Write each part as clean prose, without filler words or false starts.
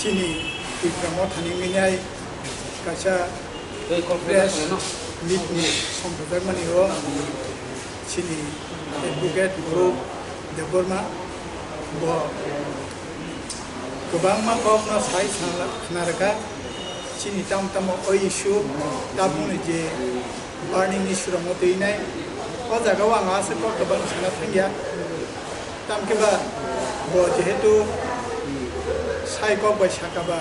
sini Tripura thani minai kaisa press meet ni somprojak mani o sini advocate group Deborma bo gobang ma kok na sai khnaraka sini tam o issue tabun je earning issue mo teinai o jaga wa nga se kok gobang sana thangya tam ke ba bo jehetu sai kok ba sakaba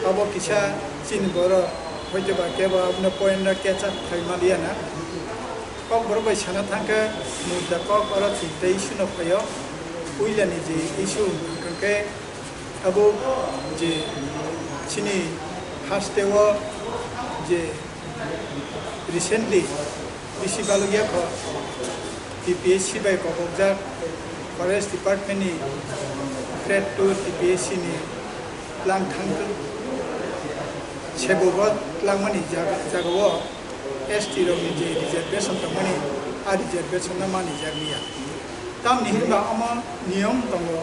abo kisa sini boro hoje ba ke ba apna point ra catch up thai malia na kok boro ba sana thangka mudda kok ora chintei issue no phayo uilani je issue ke abo je sini hastewo je recently bisi balogia ko TPSC by Kokokjak Forest Department ni grade 2 TPSC ni lang thangtu sebobot lang mani jagawo ST ro ni je reservation tamani a reservation na mani jagniya tam ni ba ama niyam tango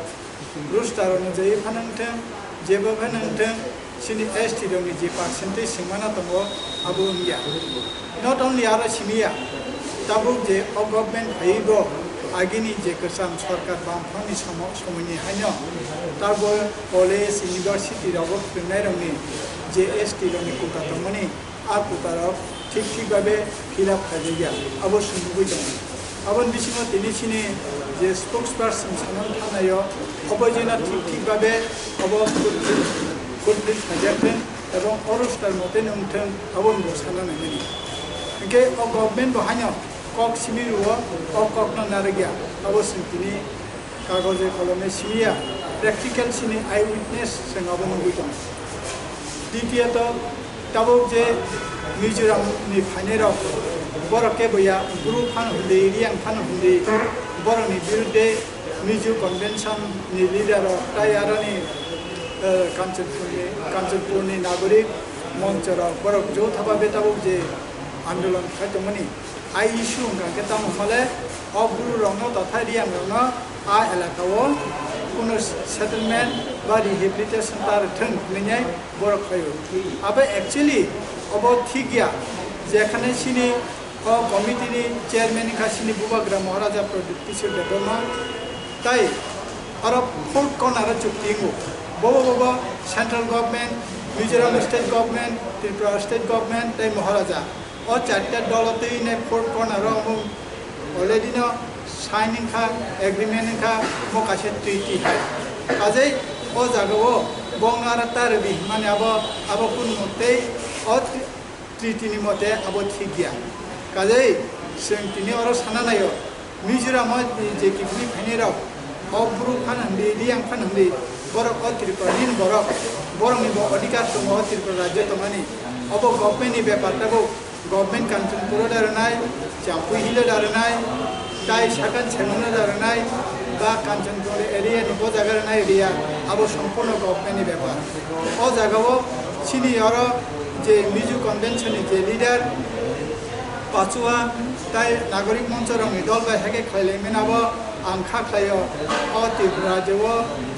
rooster no je phanangtheng jebo phanangtheng sini ST ro ni je percentage singmana tango abo ngiya not only ara simia tabu je government haigo agini je kasam sarkar bamphani somoni haino tarbo college university robo prenai je ST roni kuta tamani a kuta ro ঠিক ভাবে fill up হয়ে গিয়া অবশ্যই বুঝুন আবার বিশেষ তিনি সিনি যে স্পোকসপারসন সামন থানায় অবজনা ঠিক ভাবে কমপ্লিট হয়ে এবং অরস্টার মতে নমথেন আবন বসানো নেনি একে গভর্নমেন্ট বহাইনো কক সিমিরুও কক নারে গিয়া অবশ্যই তিনি কাগজে কলমে সিমিয়া প্র্যাকটিক্যাল সিনি আই উইটনেস जों আবন বুঝুন দ্বিতীয়ত তাবক যে Mizoram ni phainero borok ke boya guru phan hunde riang phan hunde borok ni birde mijo convention ni leader tayarani kanchanpur ni nagorik monchora borok jo thaba betabok je andolon khaitomani ai issue ga ke tam male guru rongno totha riang rongno a elakao কোনো settlement বা rehabilitation tar thang minai borok khayo abe actually obo thigya যেখানে সিনি কমিটির chairman খাসিনি বুবাগ্রা মহারাজা প্রদীপ্তিশীল দেবমা তাই আরো fort corner চুক্তিঙ্গু বব central government Mizoram state government Tripura state government তাই মহারাজা ও চারটা দলতেই নে ফোর্ট কর্নার অলরেডি ন সাইনিং খা এগ্রিমেন্ট খা মকাশে ট্রিটি হয় কাজেই ও জাগাও বঙ্গার তারবি মানে আবো কোন মতেই ও ট্রিটিনি মতে আবো ঠিক গিয়া কাজেই जों তিনি আরো সানা নাইও মিজোরাম যে কিফনি ফাইনেরাও অব্রু ফানহান্দি রিয়াং ফানহান্দি বরক ত্রিপুরানিন বরংনি অধিকার দङ ত্রিপুরা রাজ্য তমানি অব গভর্নমেন্টনি ব্যাপারটাবো গভর্নমেন্ট কাঞ্চনপুর দারনাই চাম্পুই হিলে দারনাই তাই সাকান সেমনে দারনাই বা কাঞ্চনপুর এরিয়া নিবো জায়গার নাই এরিয়া আবো সম্পূর্ণ গভর্নমেন্টনি ব্যাপার ও জায়গাও সিনি আরো যে মিজো কনভেনশননি যে লিডার পাচুয়া তাই নাগরিক মঞ্চ রঙি দল বা হেকে খাইলাইমেনাবো आंखा खायो अ त्रिपुरा जो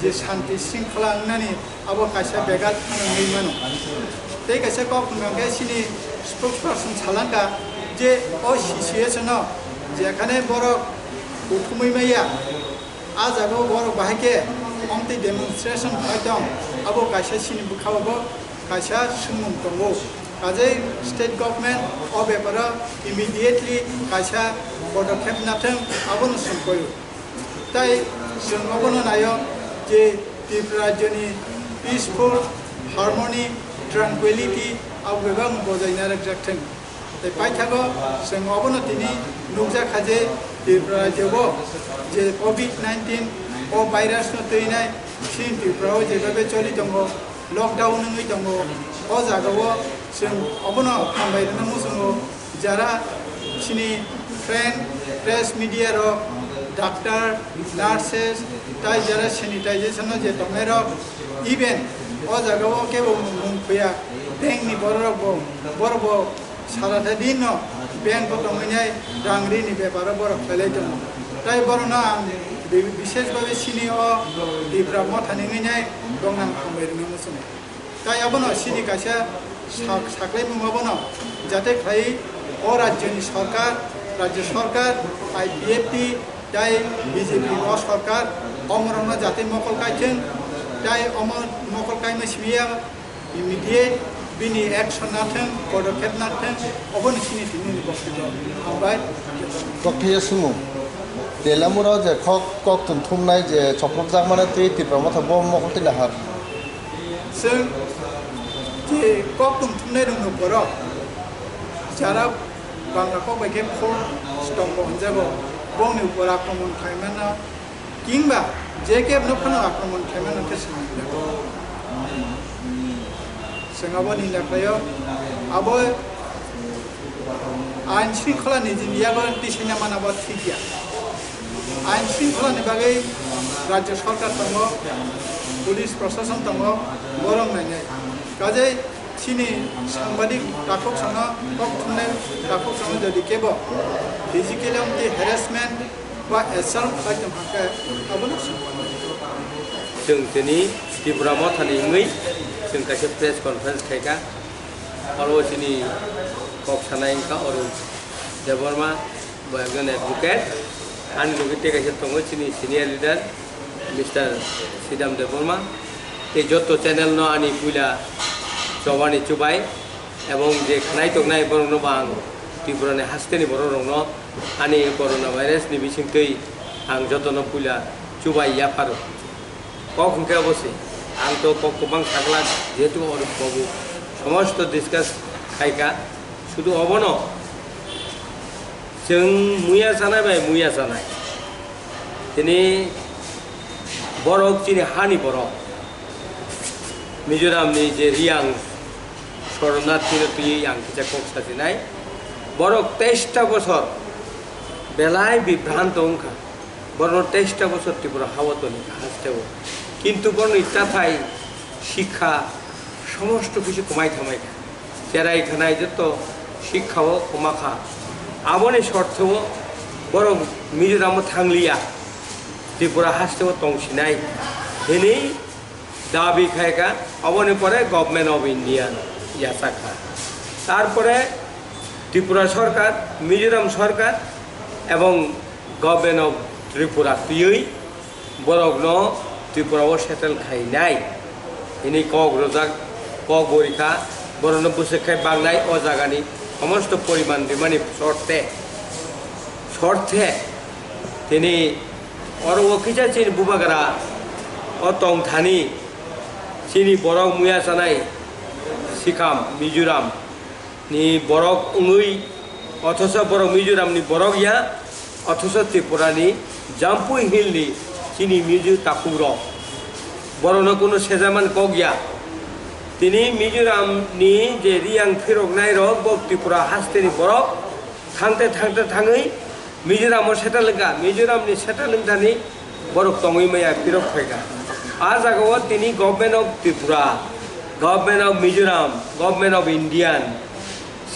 जे शांति श्रृंखला नानी अब कायसा बेगात नङै मानो ते कायसा कक नङै सिनि स्पोक्सपारसन छालांगा जे अ सिचुएशन जेखाने बरक उठुमै माया आ जागो बरक बाहायके अमते डेमनस्ट्रेशन खायदम अब कायसा सिनि बुखाबो कायसा सुमुं दङो काजै स्टेट गभर्नमेंट अ बेपारा इमिडिएटली कायसा पदक्षेप नाथों आबोनो सुनकयो তাই जों अबनो नायो जे त्रिपुरा राज्यनि पिसफुल हार्मनी ट्रांक्विलिटी आव गोबां बजायना रखजाथों ताई पाइथागो जों अबनो दिनै नुजाखाजे त्रिपुरा राज्योआव जे कोविड-19 अ भाइरास नो तैनाय सिन त्रिपुरायाव जेबाबे चलि दङ लकडाउन नङै दङ अ जागायाव जों अबनो हामबायनो मोसङो जारा सिनि फ्रेंड प्रेस मीडिया रो डॉक्टर नार्सेस ताई जरा सैनिटाइजेशन जे तमेर इवेंट ओ जगह के मुंफिया बैंक नि बरबो साराथा दिन ব্যাংক বর্তমানে রাংরিনি ব্যাপারে বড় খেলাই দङ তাই বড়না বিশেষভাবে সিনি ও ত্রিপুরা মথানি দংনাং খামাयनो मोसुनो তাই আবনো সিনি কাছে সাকলাই মুমাবনো যাতে খাই ও রাজ্যনি সরকার রাজ্য সরকার আই বিএপি তাই বিজেপি ও সরকার অমরনা যাতে মকল কাইছেন তাই অমর মকল কাইমে সিমিয়া ইমিডিয়েট बिनि एक्शन नाथों पदक्षेप नाथों अबनि सिनि थिनि बक्तव्य हामबाय डक्टर सुमु देलामुराव जे कक तुमथुमनाय जे सफलजाक माने त्रिपुरा मथा बम मखलति नाहार जों जे कक तुमथुमनाय दङ बर' যারা বাংলাखौ বাইके फर स्तम्भ होनजागो बंनि उपर आक्रमण खालामना किंबा जे केबनो फनो आक्रमण खालामना तेसनांगो जोंहाबो निलाखायो आबो आइन श्रृंखलानि जिनियाबो दिसिना मानाबो ठीक गैया आइन श्रृंखलानि बागै राज्य सरकार दङ पुलिस प्रशासन दङ बरं नायनाय काजै सिनि सांबादिक दाखौ सङो कक थुननाय दाखौ सङो जुदि केबो फिजिकेलि हेरेसमेन्ट बा एसाल्ट खालामनो हाखै आबोनो जों दिनै त्रिपुरा मथानि ङै जों खायसे प्रेस कन्फारेन्स खायगा और दिनै कक सानाय का अरुण देबबर्मा एकजन एडभोकेट आंनि लोगोते खायसे दङ दिनै senior leader mister Shriram Debbarma এই যত চ্যানেল ন আনি পুইলা জবানি চুবাই এবং যে খানাই তকনাই বরং বাং ত্রিপুরাनि হাসতেनि बर' रंनो आनि कर'ना भाइरासनि बिथिंखै आं जतन पुइला चुबाय याफारो कक हंखे अबसे आं तो कक गोबां थागला जेहेतु अरुण बाबु समस्त डिसकास खायका शुधु अबन जों मुया जानाय बाय मुया जानाय दिनै बरक दिनै हानि बरक मिजोरामनि जे रियां शरणार्थी तुयै आं किजा कक साजिनाय बरक 23टा बছর बेलाय बिभ्रांत अंखा बरन 23टा बছর त्रिपुरा हावतनि हासतेव किन्तु बरन इत्ताथाय शिक्षा समस्त किछु कमाय थामायखा जेराय खानाय जत शिक्षाओ कमाखा आबनि शर्तेव बरं मिजोराम थांलिया त्रिपुरा हासतेव तंसिनाय दिनै दाबी खायका अबनि परे गभर्नमेंट अफ इंडिया यासाखा तारपरे त्रिपुरा सरकार मिजोराम सरकार एवं गभर्नमेंट अफ त्रिपुरा तुयै बरकनो त्रिपुराव सेटल खायनाय इनि कक रजाक कक बरिखा बरनो बोसोरखाय बांनाय अ जागानि समस्त परिमाण बिमानि शर्ते दिनै अर वखिजा चिन बुबागारा अ तंथानि चिनि बरक मुया जानाय सिकाम मिजोराम नि बरक उङै अथच बरक मिजोरामनि बरक या अथच त्रिपुरानि जाम्पुई हिलनि चिनि मिजो ताकुर बरनो कुनो सेजामान कक गैया दिनै मिजोरामनि जे रियां फिरकनाय रक त्रिपुरा हासतेनि बरक थांते थांते थाङै मिजोरामाव सेटेलगा मिजोरामनि सेटेलिंथानि बरक तङै मैया फिरक फैगा आ जागाव दिनै government of Tripura government of Mizoram government of Indian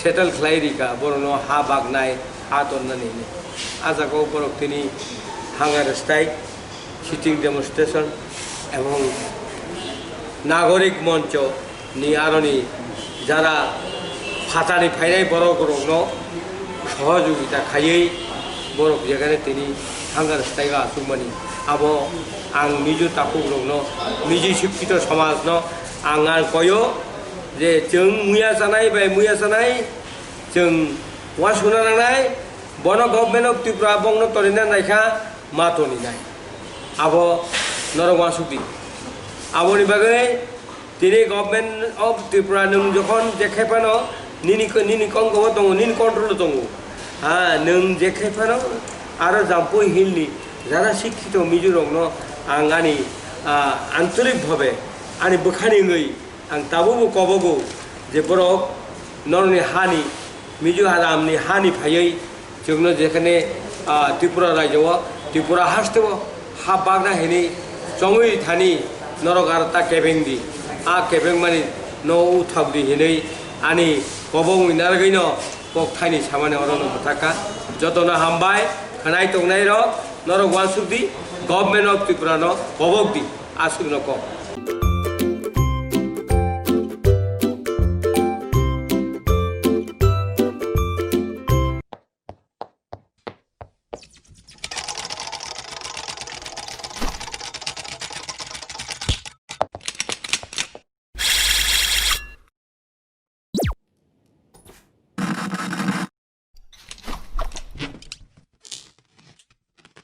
settle खालायरिका बरनो हा बागनाय हा दन्नानै आ जागाव बरक दिनै हांगार स्ट्राइक सिटिं डेमनस्ट्रेशन एवं नागरिक मंच नि आरनि जारा फातानि फायनाय बरक रंनो सहयोगिता खायै बरक जेगाने दिनै हांगार स्ट्राइक आसुमानि आबो आं मिजो ताकुक रंनो मिजि शिक्षित समाज न आं कयो जे जों मुया जानाय बाय मुया जानाय जों वा सुना नांनाय बन गभर्नमेंट अफ त्रिपुरा बंनो तरिना नायखा मातनि नाय आबो नरवा सुखि आबोनि बागै दिनै गभर्नमेंट अफ त्रिपुरा नों जखन जेखायफानो निनि कंगो दङ निनि कंट्रोल दङ हा नों जेखायफानो आरो जाम्पुई हिलनि जारा शिक्षित मिजोरामनो आं आंनि आन्तरिक भावे आंनि बोखानिङै आं दाबो कबगौ जे बरक नरनि हानि मिजो हारामनि हानि फायै जोंनो जेखाने त्रिपुरा राज्योआव त्रिपुरा हासतेव हा बागना हेनि जङै थानि नरक आरो ता केबेंदि आ केबें मानि न उथाबदि हेनै आनि कबौ इनारगैनो pok thaini samane orono thaka jotono hambai khanai tongnai ro norok wansukdi government of Tripura no bobokdi asuk no ko